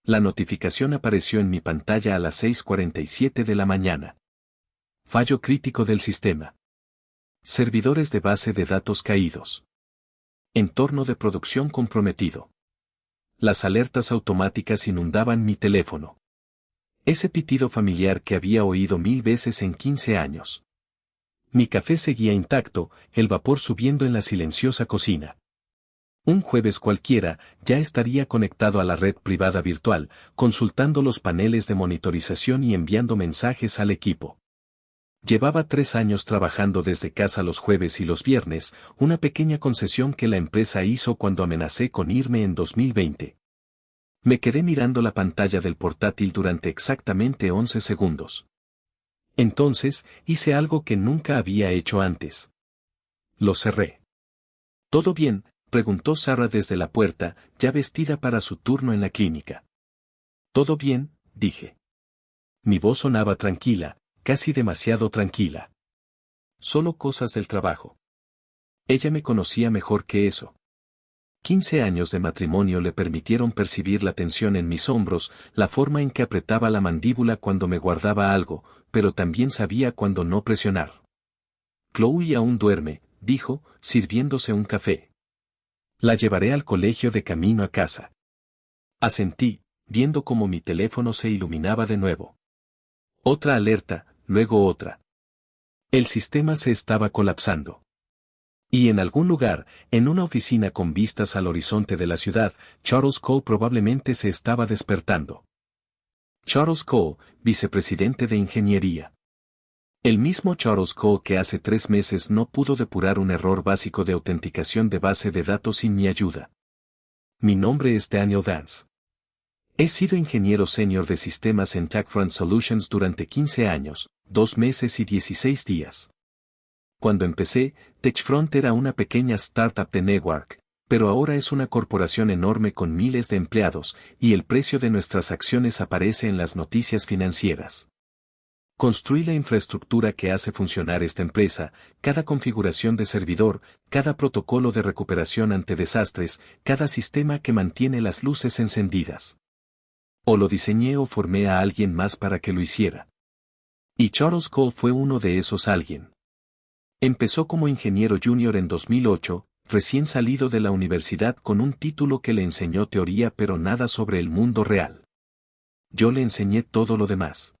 La notificación apareció en mi pantalla a las 6:47 de la mañana. Fallo crítico del sistema. Servidores de base de datos caídos. Entorno de producción comprometido. Las alertas automáticas inundaban mi teléfono. Ese pitido familiar que había oído 1000 veces en 15 años. Mi café seguía intacto, el vapor subiendo en la silenciosa cocina. Un jueves cualquiera, ya estaría conectado a la red privada virtual, consultando los paneles de monitorización y enviando mensajes al equipo. Llevaba 3 años trabajando desde casa los jueves y los viernes, una pequeña concesión que la empresa hizo cuando amenacé con irme en 2020. Me quedé mirando la pantalla del portátil durante exactamente 11 segundos. Entonces, hice algo que nunca había hecho antes. Lo cerré. ¿Todo bien?, preguntó Sarah desde la puerta, ya vestida para su turno en la clínica. Todo bien, dije. Mi voz sonaba tranquila, casi demasiado tranquila. Solo cosas del trabajo. Ella me conocía mejor que eso. 15 años de matrimonio le permitieron percibir la tensión en mis hombros, la forma en que apretaba la mandíbula cuando me guardaba algo, pero también sabía cuándo no presionar. Chloe aún duerme, dijo, sirviéndose un café. La llevaré al colegio de camino a casa. Asentí, viendo cómo mi teléfono se iluminaba de nuevo. Otra alerta, luego otra. El sistema se estaba colapsando. Y en algún lugar, en una oficina con vistas al horizonte de la ciudad, Charles Cole probablemente se estaba despertando. Charles Cole, vicepresidente de ingeniería. El mismo Charles Cole que hace 3 meses no pudo depurar un error básico de autenticación de base de datos sin mi ayuda. Mi nombre es Daniel Vance. He sido ingeniero senior de sistemas en TechFront Solutions durante 15 años, 2 meses y 16 días. Cuando empecé, TechFront era una pequeña startup de Newark, pero ahora es una corporación enorme con miles de empleados, y el precio de nuestras acciones aparece en las noticias financieras. Construí la infraestructura que hace funcionar esta empresa, cada configuración de servidor, cada protocolo de recuperación ante desastres, cada sistema que mantiene las luces encendidas. O lo diseñé o formé a alguien más para que lo hiciera. Y Charles Cole fue uno de esos alguien. Empezó como ingeniero junior en 2008, recién salido de la universidad con un título que le enseñó teoría pero nada sobre el mundo real. Yo le enseñé todo lo demás.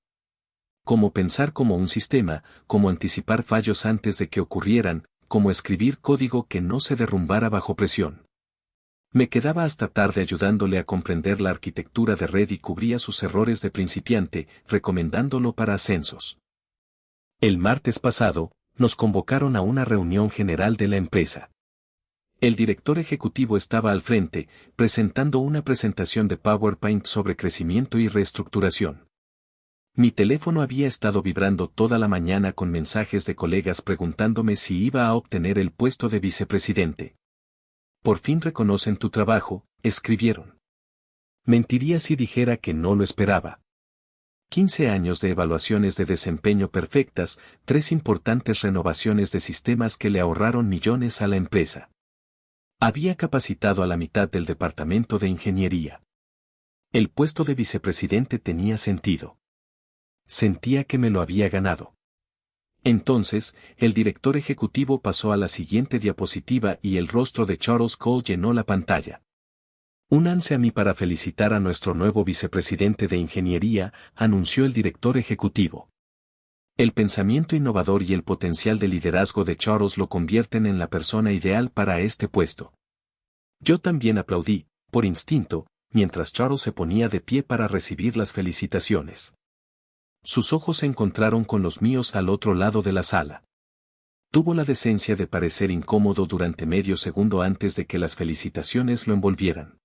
Cómo pensar como un sistema, cómo anticipar fallos antes de que ocurrieran, cómo escribir código que no se derrumbara bajo presión. Me quedaba hasta tarde ayudándole a comprender la arquitectura de red y cubría sus errores de principiante, recomendándolo para ascensos. El martes pasado, nos convocaron a una reunión general de la empresa. El director ejecutivo estaba al frente, presentando una presentación de PowerPoint sobre crecimiento y reestructuración. Mi teléfono había estado vibrando toda la mañana con mensajes de colegas preguntándome si iba a obtener el puesto de vicepresidente. Por fin reconocen tu trabajo, escribieron. Mentiría si dijera que no lo esperaba. 15 años de evaluaciones de desempeño perfectas, 3 importantes renovaciones de sistemas que le ahorraron millones a la empresa. Había capacitado a la mitad del departamento de ingeniería. El puesto de vicepresidente tenía sentido. Sentía que me lo había ganado. Entonces, el director ejecutivo pasó a la siguiente diapositiva y el rostro de Charles Cole llenó la pantalla. Únanse a mí para felicitar a nuestro nuevo vicepresidente de ingeniería, anunció el director ejecutivo. El pensamiento innovador y el potencial de liderazgo de Charles lo convierten en la persona ideal para este puesto. Yo también aplaudí, por instinto, mientras Charles se ponía de pie para recibir las felicitaciones. Sus ojos se encontraron con los míos al otro lado de la sala. Tuvo la decencia de parecer incómodo durante medio segundo antes de que las felicitaciones lo envolvieran.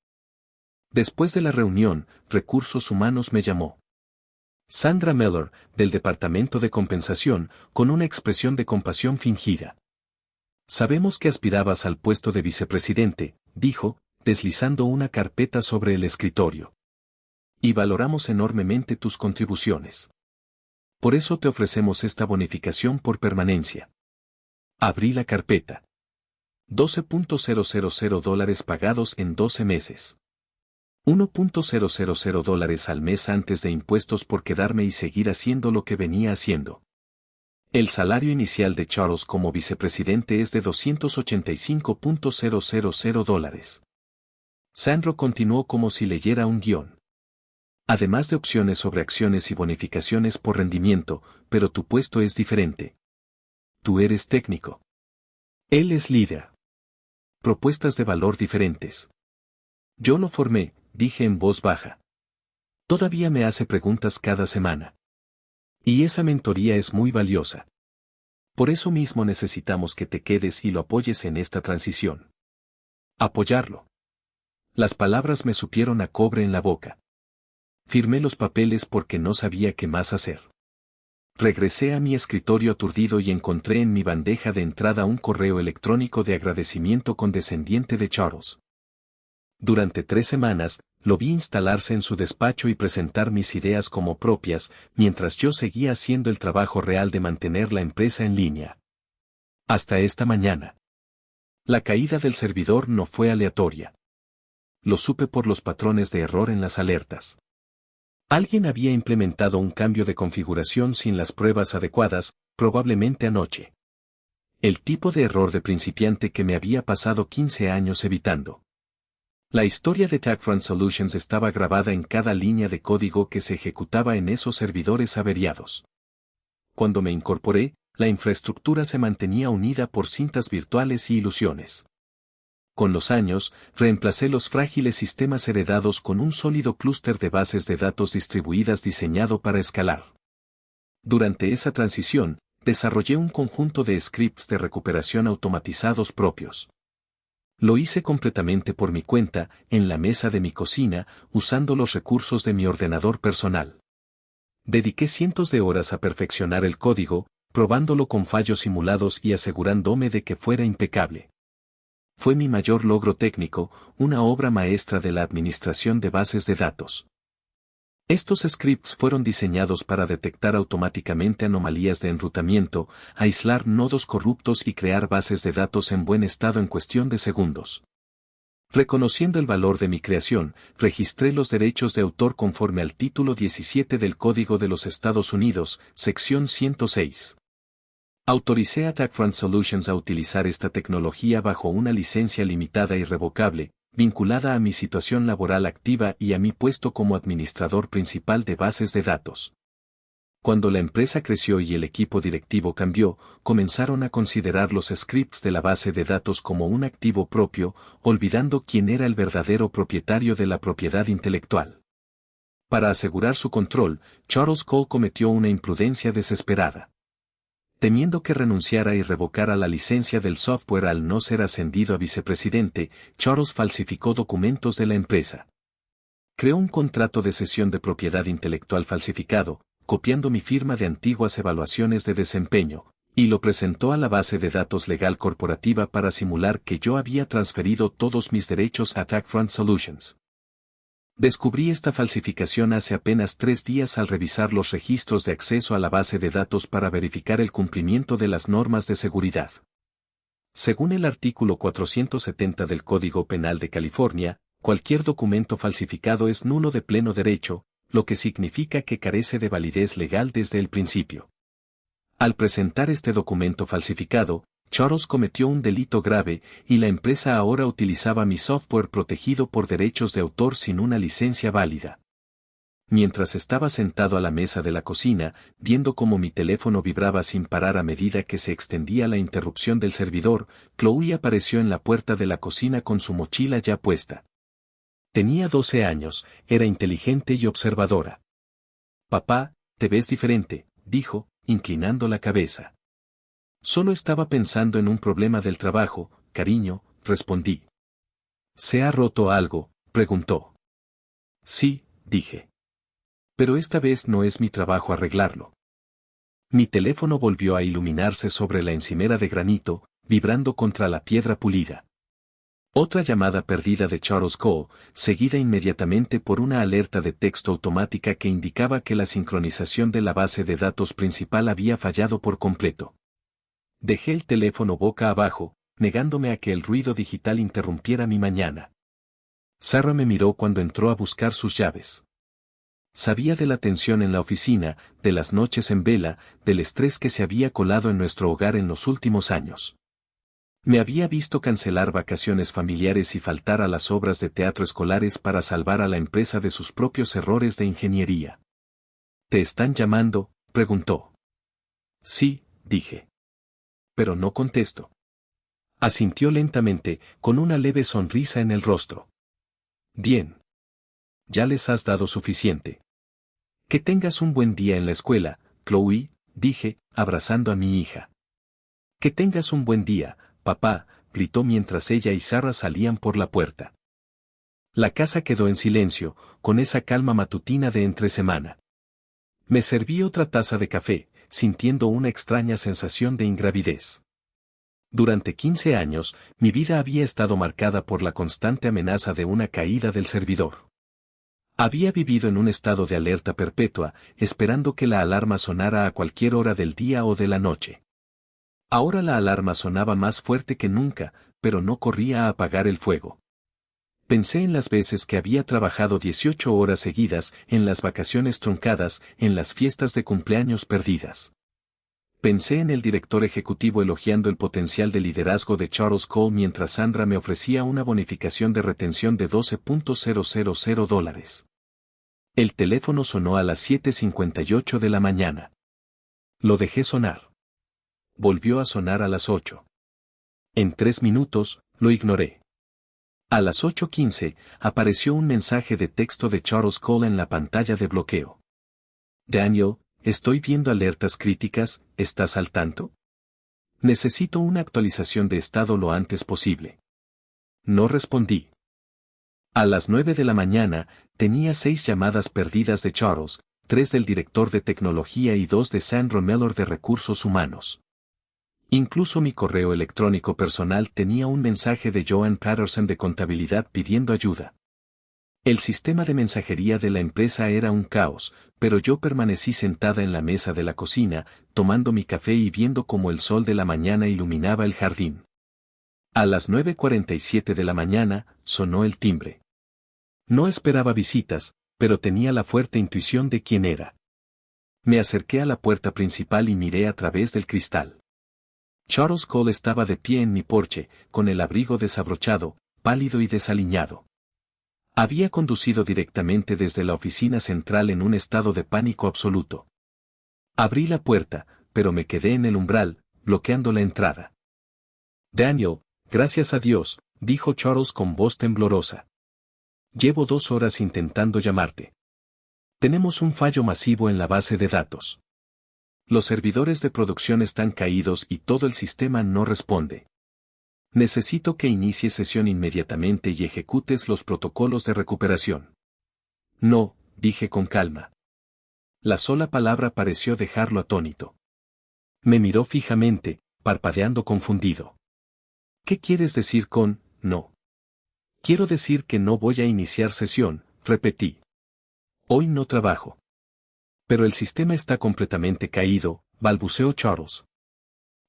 Después de la reunión, Recursos Humanos me llamó. Sandra Miller, del Departamento de Compensación, con una expresión de compasión fingida. Sabemos que aspirabas al puesto de vicepresidente, dijo, deslizando una carpeta sobre el escritorio. Y valoramos enormemente tus contribuciones. Por eso te ofrecemos esta bonificación por permanencia. Abrí la carpeta. $12.000 pagados en 12 meses. $1.000 al mes antes de impuestos por quedarme y seguir haciendo lo que venía haciendo. El salario inicial de Charles como vicepresidente es de $285.000. Sandro continuó como si leyera un guión. Además de opciones sobre acciones y bonificaciones por rendimiento, pero tu puesto es diferente. Tú eres técnico. Él es líder. Propuestas de valor diferentes. Yo lo formé, dije en voz baja. Todavía me hace preguntas cada semana. Y esa mentoría es muy valiosa. Por eso mismo necesitamos que te quedes y lo apoyes en esta transición. Apoyarlo. Las palabras me supieron a cobre en la boca. Firmé los papeles porque no sabía qué más hacer. Regresé a mi escritorio aturdido y encontré en mi bandeja de entrada un correo electrónico de agradecimiento condescendiente de Charles. Durante 3 semanas, lo vi instalarse en su despacho y presentar mis ideas como propias, mientras yo seguía haciendo el trabajo real de mantener la empresa en línea. Hasta esta mañana. La caída del servidor no fue aleatoria. Lo supe por los patrones de error en las alertas. Alguien había implementado un cambio de configuración sin las pruebas adecuadas, probablemente anoche. El tipo de error de principiante que me había pasado 15 años evitando. La historia de TechFront Solutions estaba grabada en cada línea de código que se ejecutaba en esos servidores averiados. Cuando me incorporé, la infraestructura se mantenía unida por cintas virtuales y ilusiones. Con los años, reemplacé los frágiles sistemas heredados con un sólido clúster de bases de datos distribuidas diseñado para escalar. Durante esa transición, desarrollé un conjunto de scripts de recuperación automatizados propios. Lo hice completamente por mi cuenta, en la mesa de mi cocina, usando los recursos de mi ordenador personal. Dediqué cientos de horas a perfeccionar el código, probándolo con fallos simulados y asegurándome de que fuera impecable. Fue mi mayor logro técnico, una obra maestra de la administración de bases de datos. Estos scripts fueron diseñados para detectar automáticamente anomalías de enrutamiento, aislar nodos corruptos y crear bases de datos en buen estado en cuestión de segundos. Reconociendo el valor de mi creación, registré los derechos de autor conforme al título 17 del Código de los Estados Unidos, sección 106. Autoricé a TechFront Solutions a utilizar esta tecnología bajo una licencia limitada y revocable, vinculada a mi situación laboral activa y a mi puesto como administrador principal de bases de datos. Cuando la empresa creció y el equipo directivo cambió, comenzaron a considerar los scripts de la base de datos como un activo propio, olvidando quién era el verdadero propietario de la propiedad intelectual. Para asegurar su control, Charles Cole cometió una imprudencia desesperada. Temiendo que renunciara y revocara la licencia del software al no ser ascendido a vicepresidente, Charles falsificó documentos de la empresa. Creó un contrato de cesión de propiedad intelectual falsificado, copiando mi firma de antiguas evaluaciones de desempeño, y lo presentó a la base de datos legal corporativa para simular que yo había transferido todos mis derechos a TechFront Solutions. Descubrí esta falsificación hace apenas 3 días al revisar los registros de acceso a la base de datos para verificar el cumplimiento de las normas de seguridad. Según el artículo 470 del Código Penal de California, cualquier documento falsificado es nulo de pleno derecho, lo que significa que carece de validez legal desde el principio. Al presentar este documento falsificado, Charles cometió un delito grave, y la empresa ahora utilizaba mi software protegido por derechos de autor sin una licencia válida. Mientras estaba sentado a la mesa de la cocina, viendo cómo mi teléfono vibraba sin parar a medida que se extendía la interrupción del servidor, Chloe apareció en la puerta de la cocina con su mochila ya puesta. Tenía 12 años, era inteligente y observadora. «Papá, te ves diferente», dijo, inclinando la cabeza. «Solo estaba pensando en un problema del trabajo, cariño», respondí. «¿Se ha roto algo?», preguntó. «Sí», dije. «Pero esta vez no es mi trabajo arreglarlo». Mi teléfono volvió a iluminarse sobre la encimera de granito, vibrando contra la piedra pulida. Otra llamada perdida de Charles Cole, seguida inmediatamente por una alerta de texto automática que indicaba que la sincronización de la base de datos principal había fallado por completo. Dejé el teléfono boca abajo, negándome a que el ruido digital interrumpiera mi mañana. Sarah me miró cuando entró a buscar sus llaves. Sabía de la tensión en la oficina, de las noches en vela, del estrés que se había colado en nuestro hogar en los últimos años. Me había visto cancelar vacaciones familiares y faltar a las obras de teatro escolares para salvar a la empresa de sus propios errores de ingeniería. ¿Te están llamando?, preguntó. Sí, dije. Pero no contesto. Asintió lentamente, con una leve sonrisa en el rostro. Bien. Ya les has dado suficiente. Que tengas un buen día en la escuela, Chloe, dije, abrazando a mi hija. Que tengas un buen día, papá, gritó mientras ella y Sarah salían por la puerta. La casa quedó en silencio, con esa calma matutina de entre semana. Me serví otra taza de café, sintiendo una extraña sensación de ingravidez. Durante 15 años, mi vida había estado marcada por la constante amenaza de una caída del servidor. Había vivido en un estado de alerta perpetua, esperando que la alarma sonara a cualquier hora del día o de la noche. Ahora la alarma sonaba más fuerte que nunca, pero no corría a apagar el fuego. Pensé en las veces que había trabajado 18 horas seguidas, en las vacaciones truncadas, en las fiestas de cumpleaños perdidas. Pensé en el director ejecutivo elogiando el potencial de liderazgo de Charles Cole mientras Sandra me ofrecía una bonificación de retención de $12,000. El teléfono sonó a las 7:58 de la mañana. Lo dejé sonar. Volvió a sonar a las 8. En 3 minutos, lo ignoré. A las 8:15, apareció un mensaje de texto de Charles Cole en la pantalla de bloqueo. Daniel, estoy viendo alertas críticas, ¿estás al tanto? Necesito una actualización de estado lo antes posible. No respondí. A las 9 de la mañana, tenía 6 llamadas perdidas de Charles, 3 del director de tecnología y 2 de Sandra Mellor de recursos humanos. Incluso mi correo electrónico personal tenía un mensaje de Joan Patterson de contabilidad pidiendo ayuda. El sistema de mensajería de la empresa era un caos, pero yo permanecí sentada en la mesa de la cocina, tomando mi café y viendo cómo el sol de la mañana iluminaba el jardín. A las 9:47 de la mañana, sonó el timbre. No esperaba visitas, pero tenía la fuerte intuición de quién era. Me acerqué a la puerta principal y miré a través del cristal. Charles Cole estaba de pie en mi porche, con el abrigo desabrochado, pálido y desaliñado. Había conducido directamente desde la oficina central en un estado de pánico absoluto. Abrí la puerta, pero me quedé en el umbral, bloqueando la entrada. Daniel, gracias a Dios, dijo Charles con voz temblorosa. Llevo 2 horas intentando llamarte. Tenemos un fallo masivo en la base de datos. Los servidores de producción están caídos y todo el sistema no responde. Necesito que inicies sesión inmediatamente y ejecutes los protocolos de recuperación. No, dije con calma. La sola palabra pareció dejarlo atónito. Me miró fijamente, parpadeando confundido. ¿Qué quieres decir con no? Quiero decir que no voy a iniciar sesión, repetí. Hoy no trabajo. Pero el sistema está completamente caído, balbuceó Charles.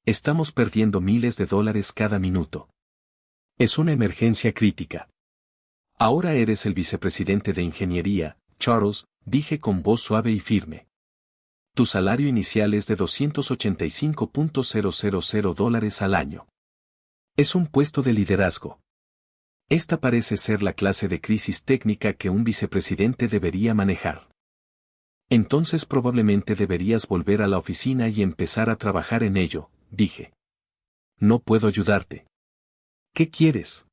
Estamos perdiendo miles de dólares cada minuto. Es una emergencia crítica. Ahora eres el vicepresidente de ingeniería, Charles, dije con voz suave y firme. Tu salario inicial es de $285,000 al año. Es un puesto de liderazgo. Esta parece ser la clase de crisis técnica que un vicepresidente debería manejar. Entonces probablemente deberías volver a la oficina y empezar a trabajar en ello, dije. No puedo ayudarte. ¿Qué quieres?,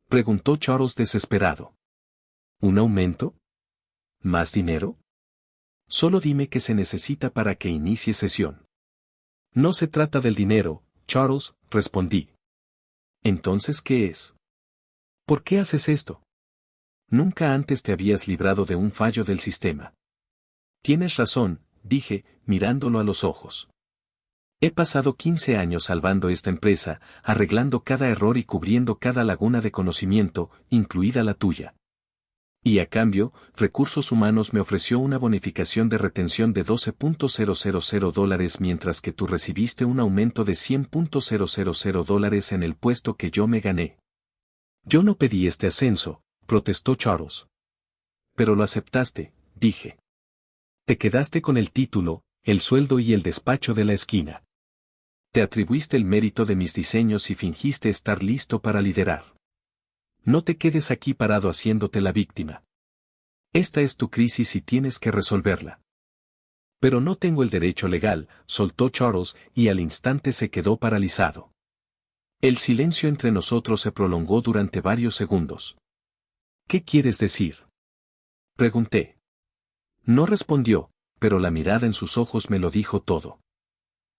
preguntó Charles desesperado. ¿Un aumento? ¿Más dinero? Solo dime qué se necesita para que inicie sesión. No se trata del dinero, Charles, respondí. ¿Entonces qué es? ¿Por qué haces esto? Nunca antes te habías librado de un fallo del sistema. Tienes razón, dije, mirándolo a los ojos. He pasado 15 años salvando esta empresa, arreglando cada error y cubriendo cada laguna de conocimiento, incluida la tuya. Y a cambio, Recursos Humanos me ofreció una bonificación de retención de $12,000 mientras que tú recibiste un aumento de $100,000 en el puesto que yo me gané. Yo no pedí este ascenso, protestó Charles. Pero lo aceptaste, dije. Te quedaste con el título, el sueldo y el despacho de la esquina. Te atribuiste el mérito de mis diseños y fingiste estar listo para liderar. No te quedes aquí parado haciéndote la víctima. Esta es tu crisis y tienes que resolverla. Pero no tengo el derecho legal, soltó Charles y al instante se quedó paralizado. El silencio entre nosotros se prolongó durante varios segundos. ¿Qué quieres decir? Pregunté. No respondió, pero la mirada en sus ojos me lo dijo todo.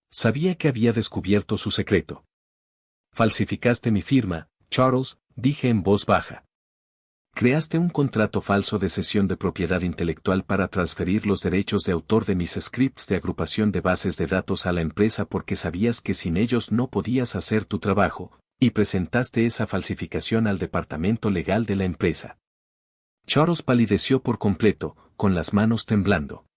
Sabía que había descubierto su secreto. Falsificaste mi firma, Charles, dije en voz baja. Creaste un contrato falso de cesión de propiedad intelectual para transferir los derechos de autor de mis scripts de agrupación de bases de datos a la empresa porque sabías que sin ellos no podías hacer tu trabajo, y presentaste esa falsificación al departamento legal de la empresa. Charles palideció por completo, con las manos temblando.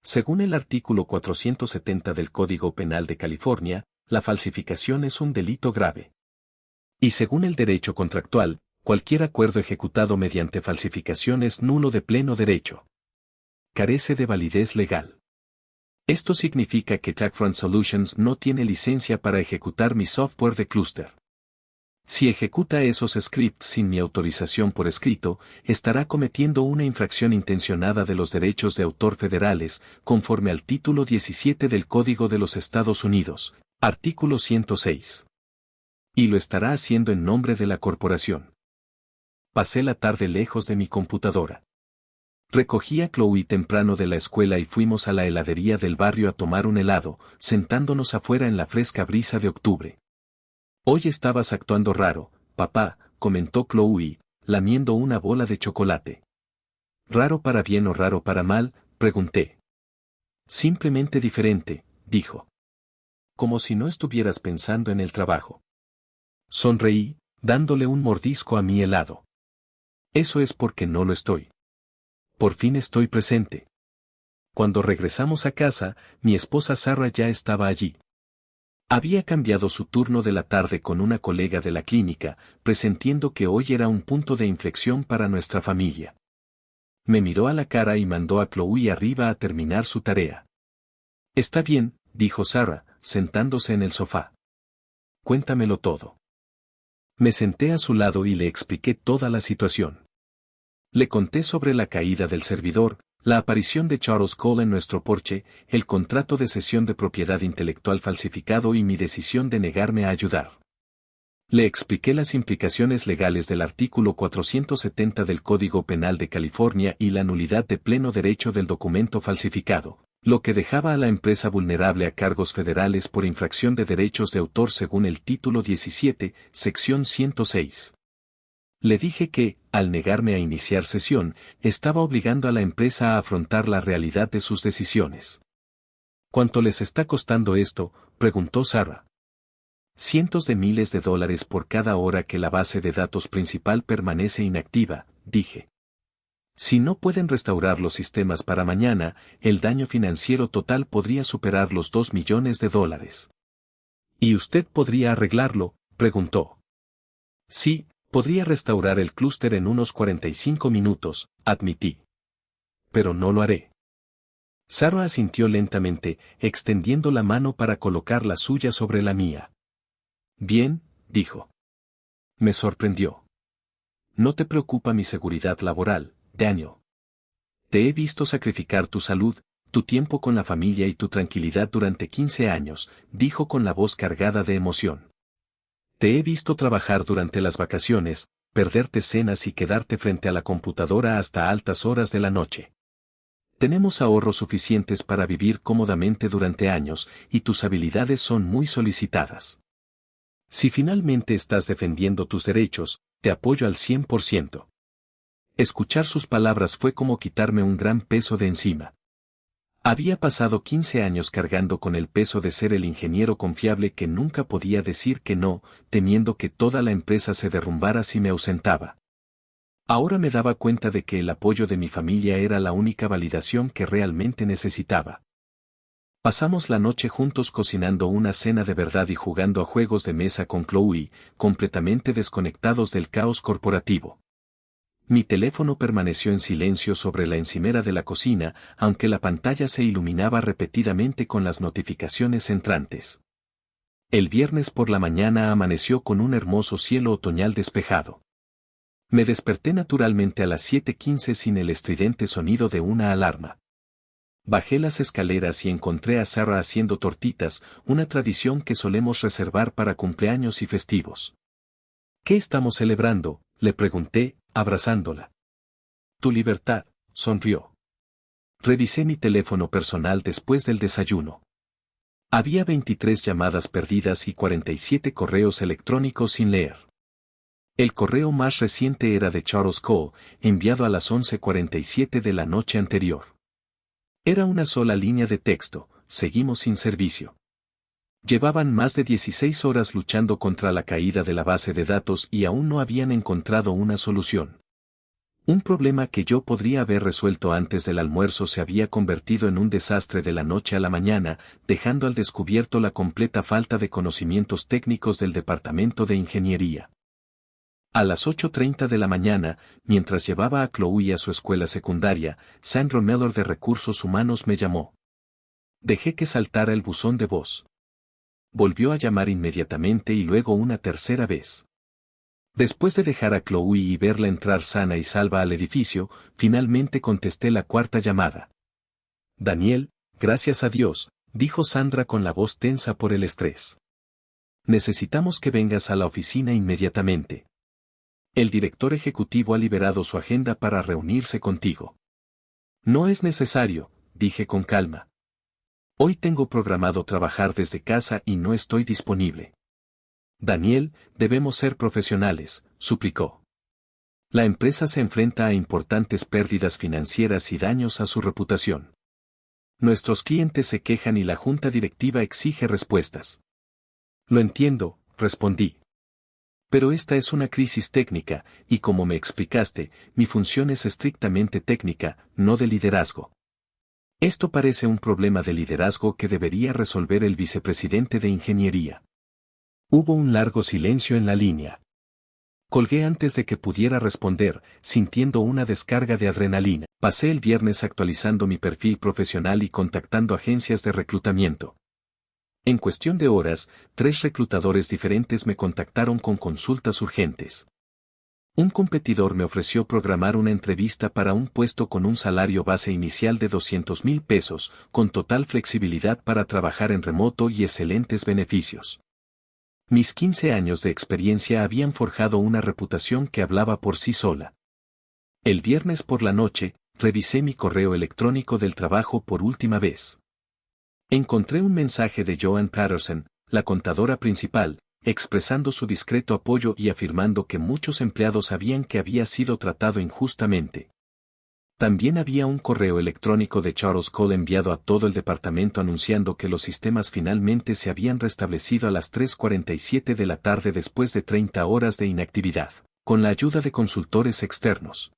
Según el artículo 470 del Código Penal de California, la falsificación es un delito grave. Y según el derecho contractual, cualquier acuerdo ejecutado mediante falsificación es nulo de pleno derecho. Carece de validez legal. Esto significa que TrackFront Solutions no tiene licencia para ejecutar mi software de clúster. Si ejecuta esos scripts sin mi autorización por escrito, estará cometiendo una infracción intencionada de los derechos de autor federales, conforme al título 17 del Código de los Estados Unidos, artículo 106. Y lo estará haciendo en nombre de la corporación. Pasé la tarde lejos de mi computadora. Recogí a Chloe temprano de la escuela y fuimos a la heladería del barrio a tomar un helado, sentándonos afuera en la fresca brisa de octubre. Hoy estabas actuando raro, papá, comentó Chloe, lamiendo una bola de chocolate. ¿Raro para bien o raro para mal?, pregunté. Simplemente diferente, dijo. Como si no estuvieras pensando en el trabajo. Sonreí, dándole un mordisco a mi helado. Eso es porque no lo estoy. Por fin estoy presente. Cuando regresamos a casa, mi esposa Sarah ya estaba allí. Había cambiado su turno de la tarde con una colega de la clínica, presintiendo que hoy era un punto de inflexión para nuestra familia. Me miró a la cara y mandó a Chloe arriba a terminar su tarea. Está bien, dijo Sarah, sentándose en el sofá. Cuéntamelo todo. Me senté a su lado y le expliqué toda la situación. Le conté sobre la caída del servidor, la aparición de Charles Cole en nuestro porche, el contrato de cesión de propiedad intelectual falsificado y mi decisión de negarme a ayudar. Le expliqué las implicaciones legales del artículo 470 del Código Penal de California y la nulidad de pleno derecho del documento falsificado, lo que dejaba a la empresa vulnerable a cargos federales por infracción de derechos de autor según el título 17, sección 106. Le dije que, al negarme a iniciar sesión, estaba obligando a la empresa a afrontar la realidad de sus decisiones. ¿Cuánto les está costando esto?, preguntó Sarah. Cientos de miles de dólares por cada hora que la base de datos principal permanece inactiva, dije. Si no pueden restaurar los sistemas para mañana, el daño financiero total podría superar los $2 millones. ¿Y usted podría arreglarlo?, preguntó. Sí, podría restaurar el clúster en unos 45 minutos, admití. Pero no lo haré. Sarah asintió lentamente, extendiendo la mano para colocar la suya sobre la mía. Bien, dijo. Me sorprendió. No te preocupa mi seguridad laboral, Daniel. Te he visto sacrificar tu salud, tu tiempo con la familia y tu tranquilidad durante 15 años, dijo con la voz cargada de emoción. Te he visto trabajar durante las vacaciones, perderte cenas y quedarte frente a la computadora hasta altas horas de la noche. Tenemos ahorros suficientes para vivir cómodamente durante años, y tus habilidades son muy solicitadas. Si finalmente estás defendiendo tus derechos, te apoyo al 100%. Escuchar sus palabras fue como quitarme un gran peso de encima. Había pasado 15 años cargando con el peso de ser el ingeniero confiable que nunca podía decir que no, temiendo que toda la empresa se derrumbara si me ausentaba. Ahora me daba cuenta de que el apoyo de mi familia era la única validación que realmente necesitaba. Pasamos la noche juntos cocinando una cena de verdad y jugando a juegos de mesa con Chloe, completamente desconectados del caos corporativo. Mi teléfono permaneció en silencio sobre la encimera de la cocina, aunque la pantalla se iluminaba repetidamente con las notificaciones entrantes. El viernes por la mañana amaneció con un hermoso cielo otoñal despejado. Me desperté naturalmente a las 7:15 sin el estridente sonido de una alarma. Bajé las escaleras y encontré a Sarah haciendo tortitas, una tradición que solemos reservar para cumpleaños y festivos. ¿Qué estamos celebrando?, le pregunté, abrazándola. Tu libertad, sonrió. Revisé mi teléfono personal después del desayuno. Había 23 llamadas perdidas y 47 correos electrónicos sin leer. El correo más reciente era de Charles Cole, enviado a las 11:47 de la noche anterior. Era una sola línea de texto: seguimos sin servicio. Llevaban más de 16 horas luchando contra la caída de la base de datos y aún no habían encontrado una solución. Un problema que yo podría haber resuelto antes del almuerzo se había convertido en un desastre de la noche a la mañana, dejando al descubierto la completa falta de conocimientos técnicos del departamento de ingeniería. A las 8:30 de la mañana, mientras llevaba a Chloe a su escuela secundaria, Sandra Mellor de Recursos Humanos me llamó. Dejé que saltara el buzón de voz. Volvió a llamar inmediatamente y luego una tercera vez. Después de dejar a Chloe y verla entrar sana y salva al edificio, finalmente contesté la cuarta llamada. Daniel, gracias a Dios, dijo Sandra con la voz tensa por el estrés. Necesitamos que vengas a la oficina inmediatamente. El director ejecutivo ha liberado su agenda para reunirse contigo. No es necesario, dije con calma. Hoy tengo programado trabajar desde casa y no estoy disponible. Daniel, debemos ser profesionales, suplicó. La empresa se enfrenta a importantes pérdidas financieras y daños a su reputación. Nuestros clientes se quejan y la junta directiva exige respuestas. Lo entiendo, respondí. Pero esta es una crisis técnica, y como me explicaste, mi función es estrictamente técnica, no de liderazgo. Esto parece un problema de liderazgo que debería resolver el vicepresidente de ingeniería. Hubo un largo silencio en la línea. Colgué antes de que pudiera responder, sintiendo una descarga de adrenalina. Pasé el viernes actualizando mi perfil profesional y contactando agencias de reclutamiento. En cuestión de horas, 3 reclutadores diferentes me contactaron con consultas urgentes. Un competidor me ofreció programar una entrevista para un puesto con un salario base inicial de $200,000, con total flexibilidad para trabajar en remoto y excelentes beneficios. Mis 15 años de experiencia habían forjado una reputación que hablaba por sí sola. El viernes por la noche, revisé mi correo electrónico del trabajo por última vez. Encontré un mensaje de Joanne Patterson, la contadora principal, expresando su discreto apoyo y afirmando que muchos empleados sabían que había sido tratado injustamente. También había un correo electrónico de Charles Cole enviado a todo el departamento anunciando que los sistemas finalmente se habían restablecido a las 3:47 de la tarde después de 30 horas de inactividad, con la ayuda de consultores externos.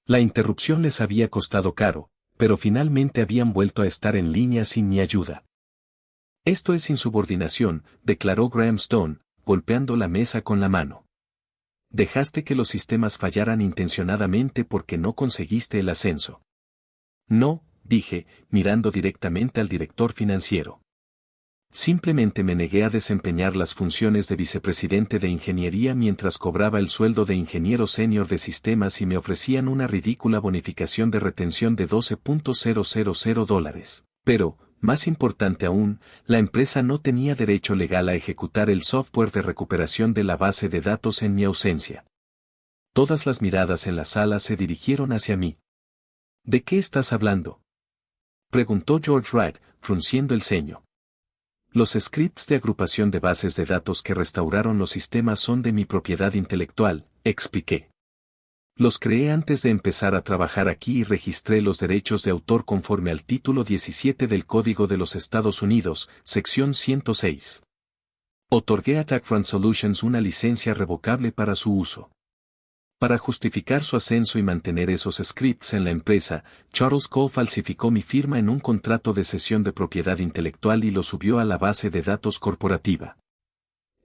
La interrupción les había costado caro, pero finalmente habían vuelto a estar en línea sin mi ayuda. Esto es insubordinación, declaró Graham Stone, golpeando la mesa con la mano. Dejaste que los sistemas fallaran intencionadamente porque no conseguiste el ascenso. No, dije, mirando directamente al director financiero. Simplemente me negué a desempeñar las funciones de vicepresidente de ingeniería mientras cobraba el sueldo de ingeniero senior de sistemas y me ofrecían una ridícula bonificación de retención de $12,000. Pero, más importante aún, la empresa no tenía derecho legal a ejecutar el software de recuperación de la base de datos en mi ausencia. Todas las miradas en la sala se dirigieron hacia mí. ¿De qué estás hablando?, preguntó George Wright, frunciendo el ceño. Los scripts de agrupación de bases de datos que restauraron los sistemas son de mi propiedad intelectual, expliqué. Los creé antes de empezar a trabajar aquí y registré los derechos de autor conforme al título 17 del Código de los Estados Unidos, sección 106. Otorgué a TechFront Solutions una licencia revocable para su uso. Para justificar su ascenso y mantener esos scripts en la empresa, Charles Cole falsificó mi firma en un contrato de cesión de propiedad intelectual y lo subió a la base de datos corporativa.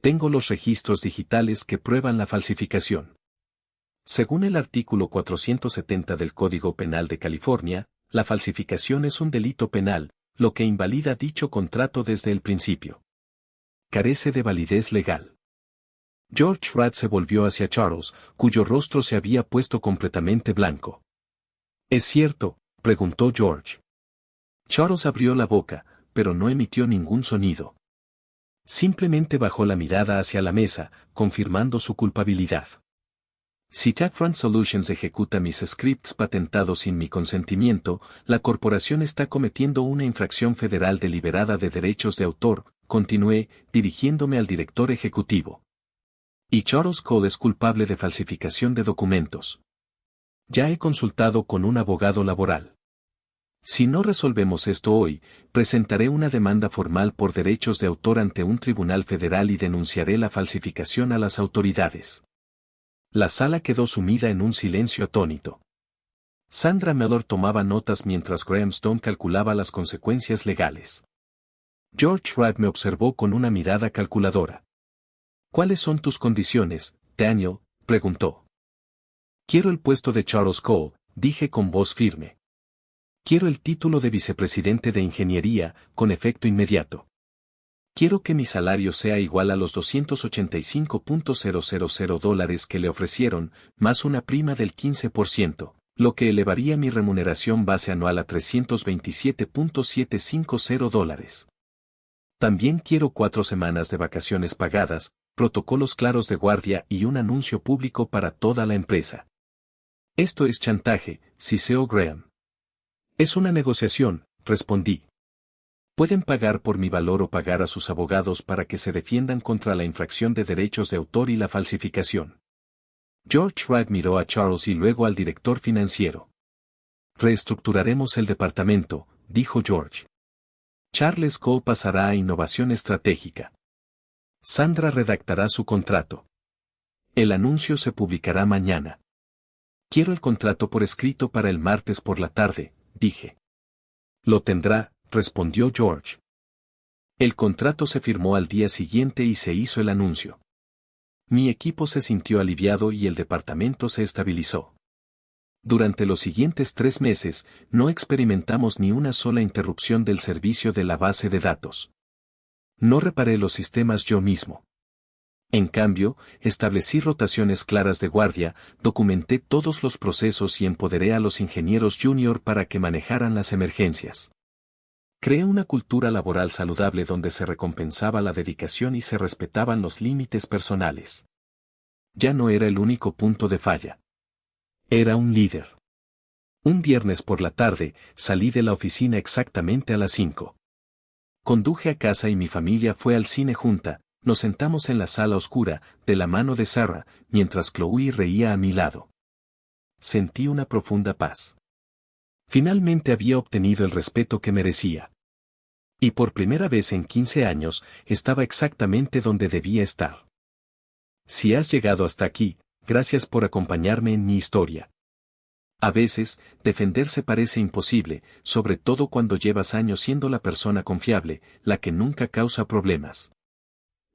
Tengo los registros digitales que prueban la falsificación. Según el artículo 470 del Código Penal de California, la falsificación es un delito penal, lo que invalida dicho contrato desde el principio. Carece de validez legal. George Ratt se volvió hacia Charles, cuyo rostro se había puesto completamente blanco. ¿Es cierto?, preguntó George. Charles abrió la boca, pero no emitió ningún sonido. Simplemente bajó la mirada hacia la mesa, confirmando su culpabilidad. Si Jack France Solutions ejecuta mis scripts patentados sin mi consentimiento, la corporación está cometiendo una infracción federal deliberada de derechos de autor, continué, dirigiéndome al director ejecutivo. Y Charles Cole es culpable de falsificación de documentos. Ya he consultado con un abogado laboral. Si no resolvemos esto hoy, presentaré una demanda formal por derechos de autor ante un tribunal federal y denunciaré la falsificación a las autoridades. La sala quedó sumida en un silencio atónito. Sandra Mellor tomaba notas mientras Graham Stone calculaba las consecuencias legales. George Ratt me observó con una mirada calculadora. ¿Cuáles son tus condiciones, Daniel?, preguntó. Quiero el puesto de Charles Cole, dije con voz firme. Quiero el título de vicepresidente de ingeniería, con efecto inmediato. Quiero que mi salario sea igual a los $285,000 que le ofrecieron, más una prima del 15%, lo que elevaría mi remuneración base anual a $327,750. También quiero 4 semanas de vacaciones pagadas, protocolos claros de guardia y un anuncio público para toda la empresa. Esto es chantaje, Siseo Graham. Es una negociación, respondí. Pueden pagar por mi valor o pagar a sus abogados para que se defiendan contra la infracción de derechos de autor y la falsificación. George Ratt miró a Charles y luego al director financiero. Reestructuraremos el departamento, dijo George. Charles Cole pasará a innovación estratégica. Sandra redactará su contrato. El anuncio se publicará mañana. Quiero el contrato por escrito para el martes por la tarde, dije. Lo tendrá, respondió George. El contrato se firmó al día siguiente y se hizo el anuncio. Mi equipo se sintió aliviado y el departamento se estabilizó. Durante los siguientes 3 meses, no experimentamos ni una sola interrupción del servicio de la base de datos. No reparé los sistemas yo mismo. En cambio, establecí rotaciones claras de guardia, documenté todos los procesos y empoderé a los ingenieros junior para que manejaran las emergencias. Creé una cultura laboral saludable donde se recompensaba la dedicación y se respetaban los límites personales. Ya no era el único punto de falla. Era un líder. Un viernes por la tarde, salí de la oficina exactamente a las 5. Conduje a casa y mi familia fue al cine junta, nos sentamos en la sala oscura, de la mano de Sarah, mientras Chloe reía a mi lado. Sentí una profunda paz. Finalmente había obtenido el respeto que merecía. Y por primera vez en 15 años, estaba exactamente donde debía estar. Si has llegado hasta aquí, gracias por acompañarme en mi historia. A veces, defenderse parece imposible, sobre todo cuando llevas años siendo la persona confiable, la que nunca causa problemas.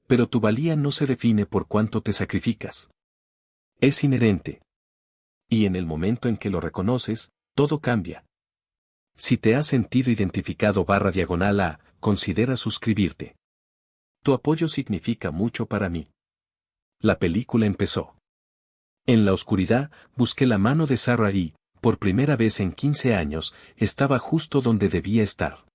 Pero tu valía no se define por cuánto te sacrificas. Es inherente. Y en el momento en que lo reconoces, todo cambia. Si te has sentido identificado /A, considera suscribirte. Tu apoyo significa mucho para mí. La película empezó. En la oscuridad, busqué la mano de Sarah y, por primera vez en 15 años, estaba justo donde debía estar.